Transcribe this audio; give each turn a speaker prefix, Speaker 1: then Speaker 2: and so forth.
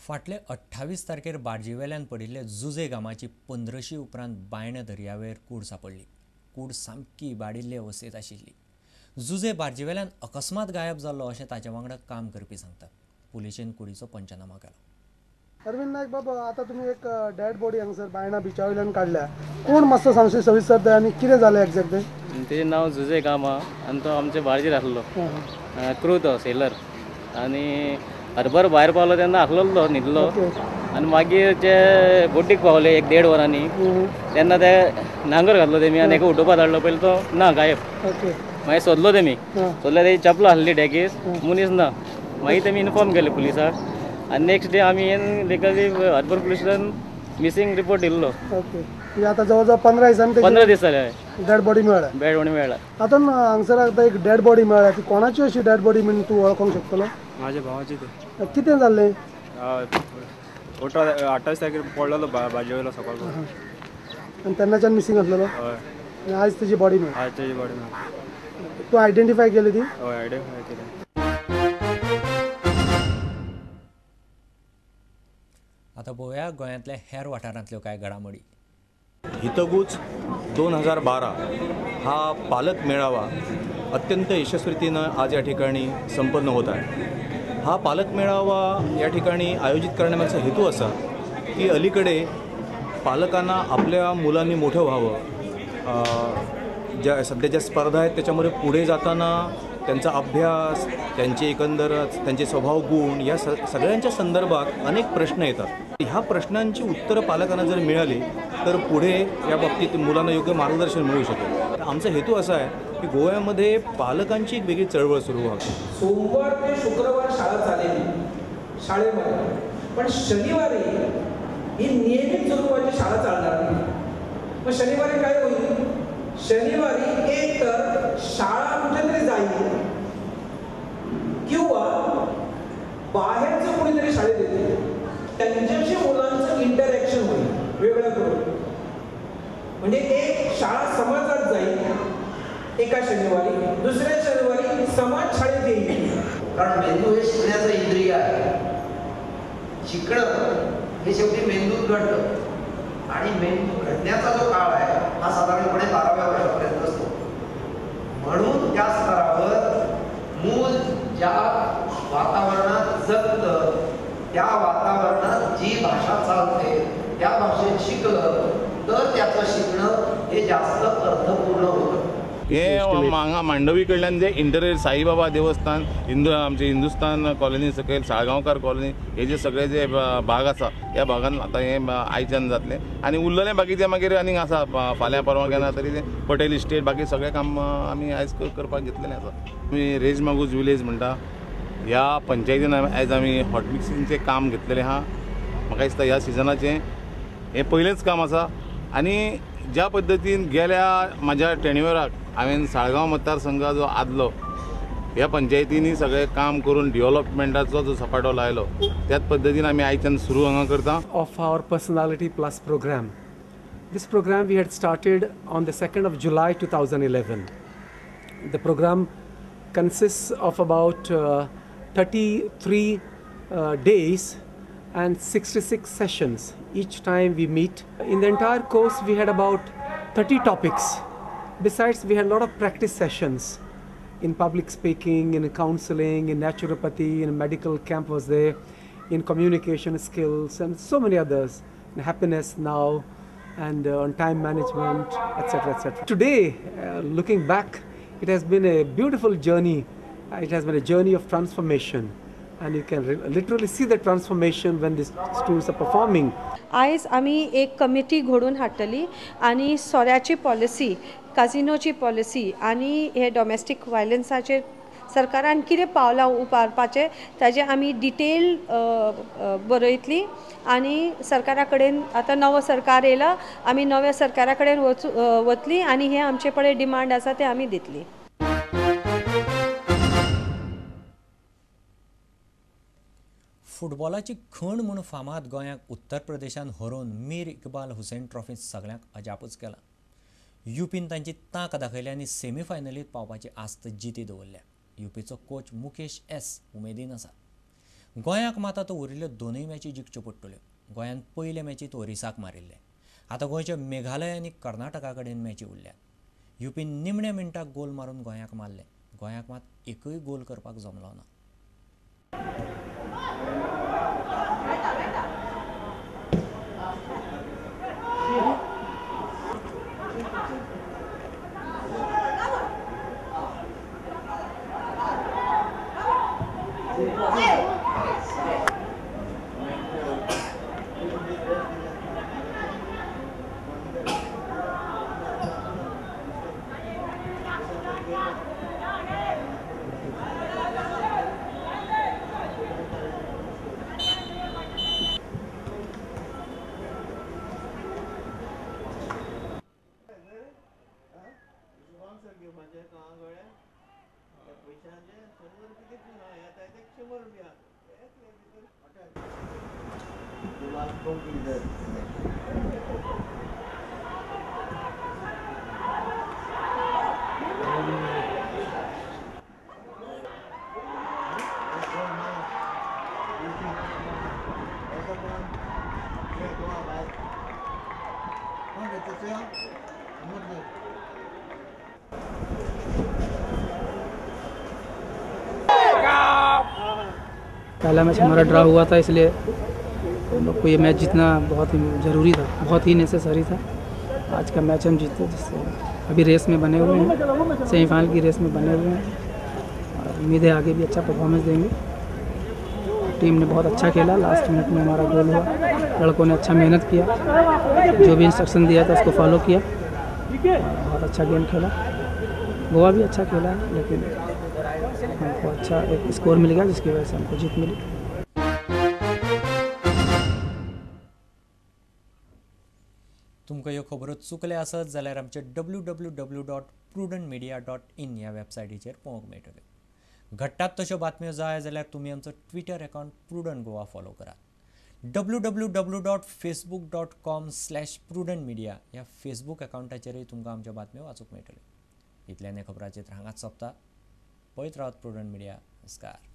Speaker 1: फाटले 28 तारखेर बार्जीवेल्यान पडिल्ले जुजे गांवाची 1500 उपरांत बायण दर्यावेर कूड सांपडली. कूड सामकी इबाडिल्ले अवस्थेत आशिल्ली. जुजे बार्जीवेल्यान अकस्मात गायब जाल्लो अशें ताचे वांगडा काम करपी सांगतात. पुलिशेन कुडीचो पंचनामा केलो.
Speaker 2: अरविंद नायक बाबा, आता तुम्ही एक डेड बॉडी हांगसर बायणा बिचा वयल्यान काडल्या. कोण मातसो सांगशी सविस्तर ते आनी कितें जालें एक्झॅक्ट?
Speaker 3: तेजें नांव जुजे गामा आनी तो आमचे बाळजीर आसलो. क्रू तो सेलर. आनी हरभर भायर पावलो तेन्ना आसलो तो न्हिदलो. आनी मागीर जे बोटीक पावले 1-1.5 वरांनी तेन्ना ते नांगर घातलो तेमी आनी एका उठोवपा धाडलो. पयलीं तो ना गायब. मागीर सोदलो तेमी. सोदल्यार तेजी चपलां आसली डॅकीस, मनीस ना. मागीर तेमी इन्फॉर्म केलें पुलिसाक. आनी नेक्स्ट डे आमी लिगली हरभर पुलीस स्टेशन मिसींग रिपोर्ट दिल्लो.
Speaker 2: आता जवळ 15
Speaker 3: दीस जाले
Speaker 2: डेड बॉडी मेळ्ळ्या. आता हांगसर आता एक डेड बॉडी मेळ्ळ्या. ती कोणाची अशी डेड बॉडी म्हणून तूं वळखूंक शकतलो?
Speaker 4: माझ्या भावाची ते.
Speaker 2: कितें जाल्लें?
Speaker 4: 28 तारखेर पडलेलो बाजूला सकाळ.
Speaker 2: आनी तेन्नाच्यान मिसींग आसलेलो. आनी आयज तेजी बॉडी मेळ्ळी.
Speaker 4: आज तेजी बॉडी मेळ्ळी.
Speaker 2: तूं आयडेंटिफाय केली ती?
Speaker 4: हय, आयडेंटिफाय केली.
Speaker 1: आता पळोवया गोंयांतल्या हेर वाठारांतल्यो कांय घडामोडी.
Speaker 5: हितगुज 2012 हा पालक मेळावा अत्यंत यशस्वीरीतीनं आज या ठिकाणी संपन्न होत आहे. हा पालक मेळावा या ठिकाणी आयोजित करण्यामागचा हेतू असा की अलीकडे पालकांना आपल्या मुलांनी मोठं व्हावं, ज्या सध्या ज्या स्पर्धा आहेत त्याच्यामध्ये पुढे जाताना त्यांचा अभ्यास, त्यांचे एकंदर त्यांचे स्वभाव गुण या सगळ्यांच्या संदर्भात अनेक प्रश्न येतात. ह्या प्रश्नांची उत्तरं पालकांना जर मिळाली तर पुढे या बाबतीत मुलांना योग्य मार्गदर्शन मिळू शकेल. आमचा हेतू असा आहे की गोव्यामध्ये पालकांची एक वेगळी चळवळ सुरू व्हावी.
Speaker 6: सोमवार ते शुक्रवार शाळा चालेली शाळेमध्ये, पण शनिवारी ही नियमित स्वरूपाची शाळा चालणार नाही. मग शनिवारी काय होईल? शनिवारी एक तर शाळा कुठेतरी जाईल किंवा बाहेरचं कोणीतरी शाळेत येते, त्यांच्याशी मुलांचं इंटरॅक्शन होईल वेगळं करून. म्हणजे एक शाळा समाजात जाईल एका शनिवारी, दुसऱ्या शनिवारी समाज शाळेत येईल.
Speaker 7: कारण मेंदू हे शिकण्याचं इंद्रिय आहे. शिकणं हे शेवटी मेंदूत घडतं आणि मेंदू घडण्याचा जो काळ आहे हा साधारणपणे 12व्या वर्षापर्यंत असतो. म्हणून त्या स्तरावर मूल ज्या वातावरणात जगतं त्या वातावरणात जी भाषा चालते त्या भाषेत शिकलं तर त्याचं शिकणं हे जास्त अर्थपूर्ण होतं.
Speaker 8: हे हांगा मांडवी कडल्यान जे इंटरियर साईबाबा देवस्थान, आमचे हिंदुस्तान कॉलनी सकयल साळगांवकार कॉलनी हे जे सगळे जे भाग आसा ह्या भागान आता हे आयच्यान जातले आणि उरलेले बाकीचे मागीर आनीक आसा. फाल्यां परवां केन्ना तरी ते पटेल इस्टेट बाकी सगळे काम आमी आयज करपाक घेतलेले आसा. आमी रेज मागूज विलेज म्हणटा ह्या पंचायतीन आयज आमी हॉट मिक्सिंगचें काम घेतलेलें आहा. म्हाका दिसता ह्या सिजनाचें हें पयलेंच काम आसा. आनी ज्या पद्दतीन गेल्या म्हाज्या टेन्युअराक हांवें साळगांव मतदारसंघ जो आदलो ह्या पंचायतींनी सगळें काम करून डेव्हलपमेंटाचो जो सपाटो लायलो त्याच पद्दतीन आमी आयच्यान सुरू हांगा करता.
Speaker 9: Of our personality plus program. This program we had started on the 2nd of July 2011. The program consists of about 33 days and 66 sessions. Each time we meet. In the entire course we had about 30 topics. Besides, we had a lot of practice sessions in public speaking, in counseling, in naturopathy, in a medical camp was there, in communication skills and so many others, in happiness now and on time management, etc. etc. Today, looking back, it has been a beautiful journey. It has been a journey of transformation. And you can literally see the transformation when these students are performing.
Speaker 10: आयज आमी एक committee घडून हाडटली आनी सोऱ्याची policy, काजिनोची policy आनी हे domestic वायलन्साचेर सरकारान कितें पावलां उबारपाचें ताजे आमी डिटेल बरयतली. आनी सरकारा कडेन आतां नवो सरकार येयला, आमी नव्या सरकारा कडेन वतली आनी हे आमचे कडेन डिमांड आसा ते आमी दितली.
Speaker 1: फुटबॉलाची खण म्हूण फामाद गोंयाक उत्तर प्रदेशान हरोवन मीर इकबाल हुसेन ट्रॉफींत सगळ्यांक अजापूच केला. युपीन तांची तांक दाखयली आनी सेमीफायनलींत पावपाची आस्त जिती दवरल्या. युपीचो कोच मुकेश एस उमेदीन आसा. गोंयाक मात आतां उरिल्ल्यो दोनूय मॅची जिखच्यो पडटल्यो. गोंयान पयले मॅचींत ओरिसाक मारिल्ले. आतां गोंयच्या मेघालय आनी कर्नाटका कडेन मॅची उरल्यात. युपीन निमण्या मिनटाक गोल मारून गोंयाक मारले. गोंयाक मात एकूय गोल करपाक जमलो ना.
Speaker 11: पहला मैच हमारा ड्रा हुआ था, इसलिए हम लोग को ये मैच जीतना बहुत ही ज़रूरी था, बहुत ही नेसेसरी था। आज का मैच हम जीते, जिससे अभी रेस में बने हुए हैं, सेमीफाइनल की रेस में बने हुए हैं और उम्मीद है आगे भी अच्छा परफॉर्मेंस देंगे। टीम ने बहुत अच्छा खेला, लास्ट मिनट में हमारा गोल हुआ, लड़कों ने अच्छा मेहनत किया, जो भी इंस्ट्रक्शन दिया था उसको फॉलो किया, बहुत अच्छा गेम खेला। गोवा भी अच्छा खेला है, लेकिन हमको अच्छा एक स्कोर मिल गया जिसकी वजह से हमको जीत मिली।
Speaker 1: तुमकां ह्यो खबरो चुकले आसत जाल्यार आमचे www.prudentmedia.in ह्या वेबसायटीचेर पळोवंक मेळटल्यो. घडटात तश्यो बातम्यो जाय जाल्यार तुमी आमचो Twitter account prudent Goa follow करात. www.facebook.com/prudentmedia ह्या फेसबूक अकावंटाचेरय तुमकां आमच्यो बातम्यो वाचूंक मेळटल्यो. इतल्यान हे खबराचेर हांगाच सोंपता. पळयत रावत प्रुडंट मिडिया. नमस्कार.